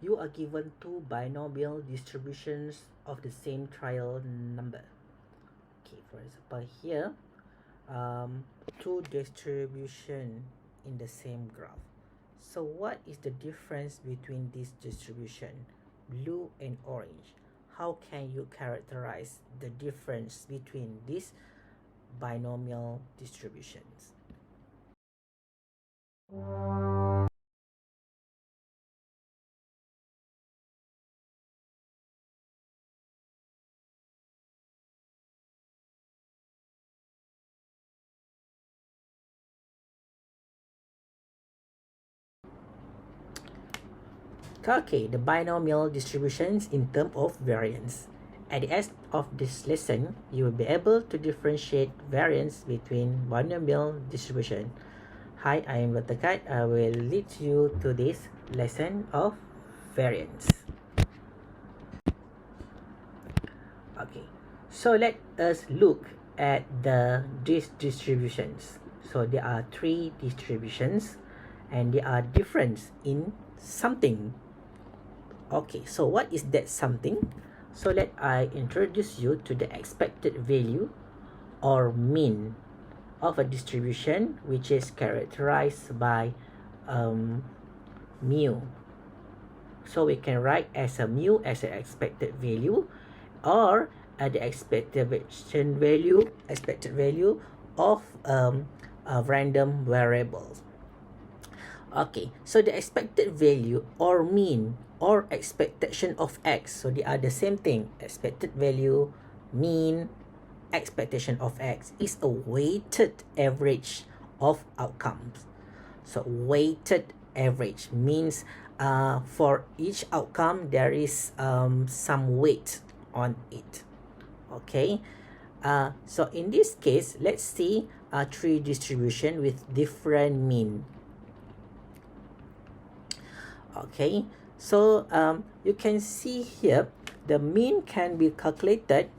You are given two binomial distributions of the same trial number. Okay, for example here, two distribution in the same graph. So what is the difference between this distribution, blue and orange? How can you characterize the difference between these binomial distributions? Calculate the binomial distributions in terms of variance. At the end of this lesson, you will be able to differentiate variance between binomial distribution. Hi, I am Dr. Kat. I will lead you to this lesson of variance. Okay, so let us look at these distributions. So there are three distributions and they are different in something. Okay, so what is that something? So let I introduce you to the expected value or mean of a distribution which is characterized by mu. So we can write as a mu as an expected value, or the expected value of a random variable. Okay, so the expected value or mean or expectation of x, so they are the same thing. Expected value, mean, expectation of x is a weighted average of outcomes. So weighted average means for each outcome there is some weight on it. Okay, so in this case, let's see three distribution with different mean. Okay, so you can see here the mean can be calculated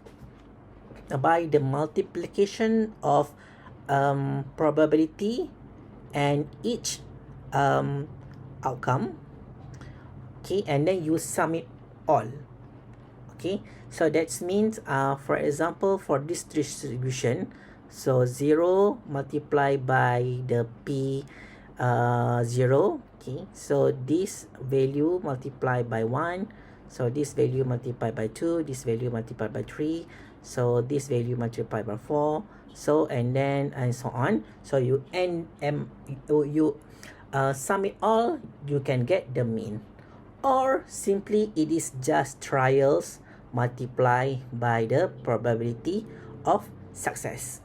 by the multiplication of probability and each outcome. Okay, and then you sum it all. Okay, so that means for example for this distribution, so 0 multiplied by the p 0. Okay, so this value multiplied by 1, so this value multiplied by 2, this value multiplied by 3, so this value multiplied by 4, so and then and so on. So you sum it all, you can get the mean. Or simply it is just trials multiplied by the probability of success.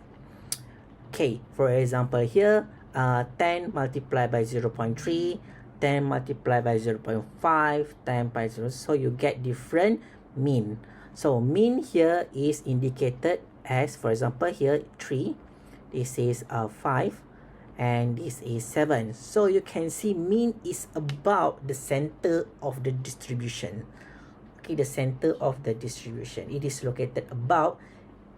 Okay, for example here, 10 multiplied by 0.3, 10 multiplied by 0.5, 10 by 0, so you get different mean. So mean here is indicated as, for example here 3, this is 5, and this is 7. So you can see mean is about the center of the distribution. Okay, the center of the distribution, it is located about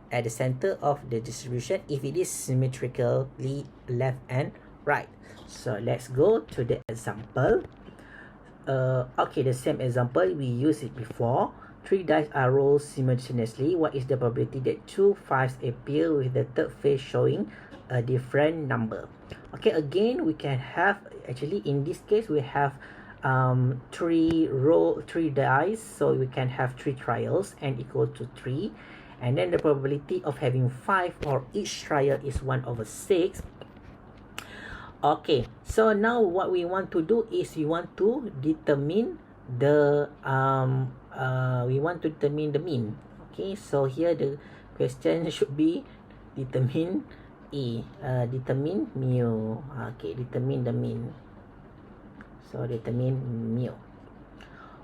at the center of the distribution if it is symmetrically left and right. So let's go to the example. Okay, the same example, we used it before. 3 dice are rolled simultaneously. What is the probability that 2 5s appear with the third face showing a different number? Okay, again we can have, actually in this case we have 3 dice, so we can have 3 trials n equal to 3, and then the probability of having 5 or each trial is 1/6. Okay, so now what we want to do is we want to determine the mean. Okay, so here the question should be determine determine mu. Okay, determine the mean. So determine mu.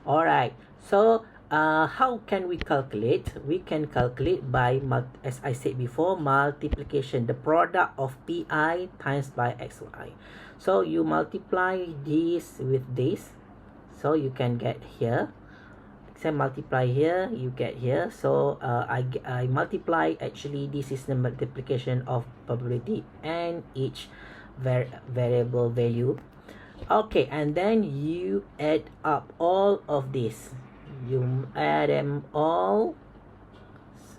Alright, so how can we calculate? We can calculate by, as I said before, multiplication, the product of pi times by xy. So you multiply this with this, so you can get here. Except multiply here, you get here. So I multiply, actually this is the multiplication of probability and each variable value. Okay, and then you add up all of this. You add them all.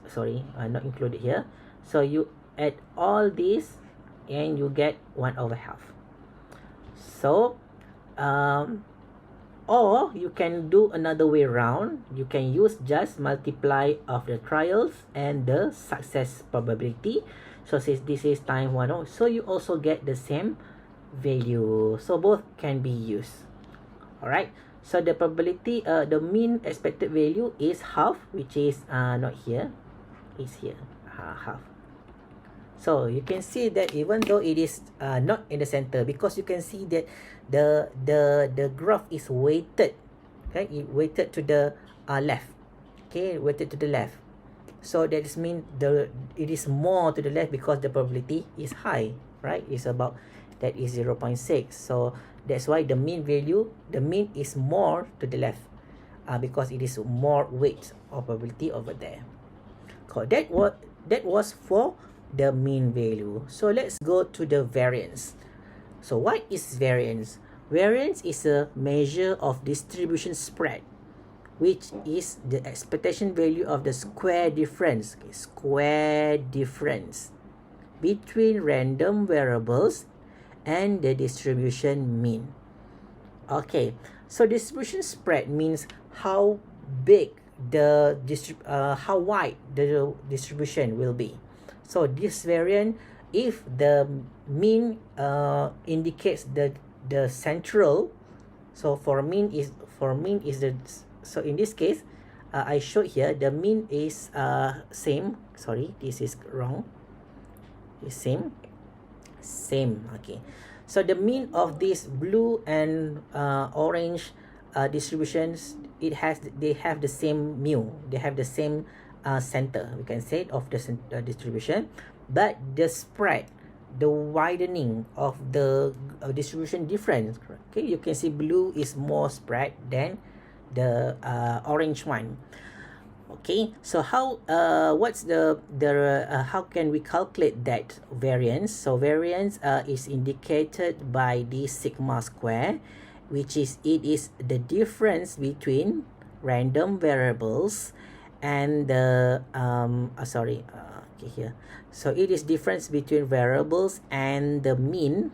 Sorry, not included here. So you add all this and you get 1 over half. So or you can do another way around. You can use just multiply of the trials and the success probability. So since this is time 1, so you also get the same value. So both can be used. Alright. So the probability, the mean expected value is half, which is not here. It's here, half. So you can see that even though it is not in the center, because you can see that the graph is weighted, okay, it weighted to the left, okay, weighted to the left. So that is mean it is more to the left because the probability is high, right? It's about, that is 0.6. So that's why the mean value, the mean is more to the left, because it is more weight or probability over there. So that was for the mean value. So let's go to the variance. So what is variance? Variance is a measure of distribution spread, which is the expectation value of the square difference, okay, square difference between random variables and the distribution mean. Okay, so distribution spread means how big how wide the distribution will be. So this variant, if the mean indicates the central, so for mean is the, so in this case I showed here the mean is same. Sorry, this is wrong. Is same. Okay. So the mean of this blue and orange distributions, they have the same mu. They have the same center, we can say, of the distribution, but the spread, the widening of the distribution difference, okay, you can see blue is more spread than the orange one. Okay, so how what's the how can we calculate that variance? So variance is indicated by the sigma square, which is, it is the difference between random variables and the okay, here. So it is difference between variables and the mean,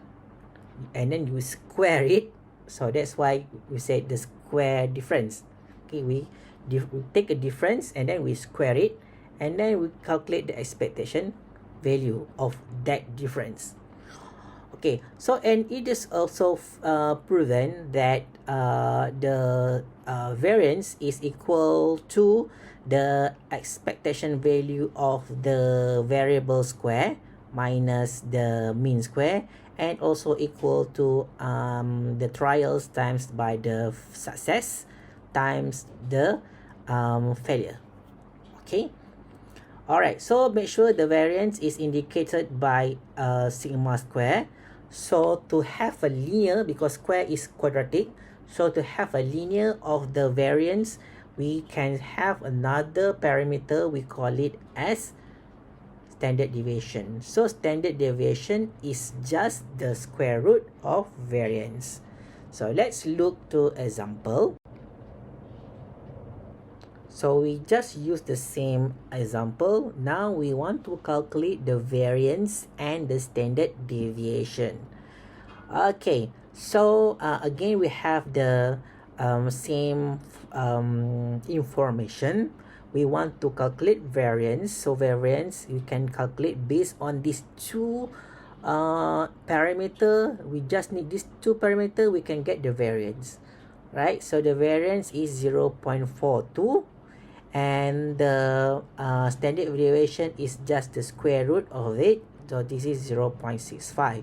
and then you square it. So that's why we say the square difference. Okay, we take a difference and then we square it, and then we calculate the expectation value of that difference. Okay, so and it is also proven that the variance is equal to the expectation value of the variable square minus the mean square, and also equal to the trials times by the success times the failure. Okay. Alright, so make sure the variance is indicated by sigma square. So to have a linear, because square is quadratic, so to have a linear of the variance, we can have another parameter, we call it as standard deviation. So standard deviation is just the square root of variance. So let's look to example. So we just use the same example. Now we want to calculate the variance and the standard deviation. Okay, so again we have the same information. We want to calculate variance. So variance we can calculate based on these two parameter. We just need these two parameter, we can get the variance, right? So the variance is 0.42, and the standard deviation is just the square root of it, so this is 0.65.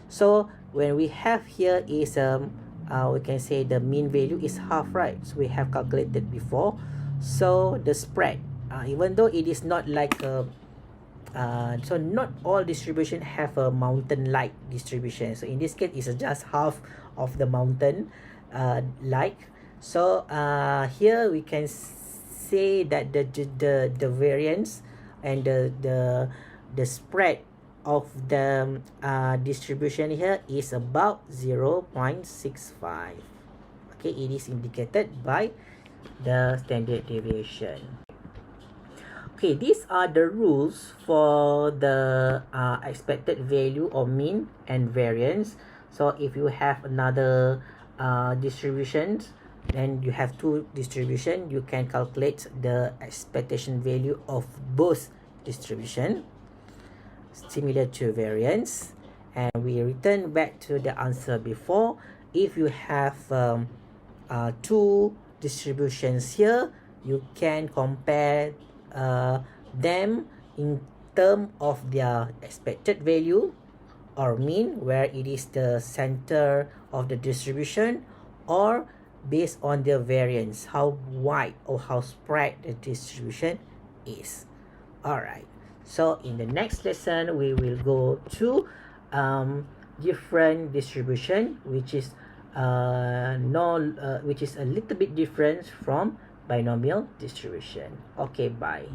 So when we have here is we can say the mean value is half, right? So we have calculated before. So the spread, even though it is not like a so not all distribution have a mountain-like distribution. So in this case, it's just half of the mountain like. So here we can say that the variance and the spread of the distribution here is about 0.65. Okay, it is indicated by the standard deviation. Okay, these are the rules for the expected value or mean and variance. So if you have another distributions, then you have two distribution, you can calculate the expectation value of both distribution, similar to variance. And we return back to the answer before. If you have two distributions here, you can compare them in term of their expected value or mean, where it is the center of the distribution, or based on the variance, how wide or how spread the distribution is. Alright, so in the next lesson we will go to different distribution, which is which is a little bit different from binomial distribution. Okay, bye.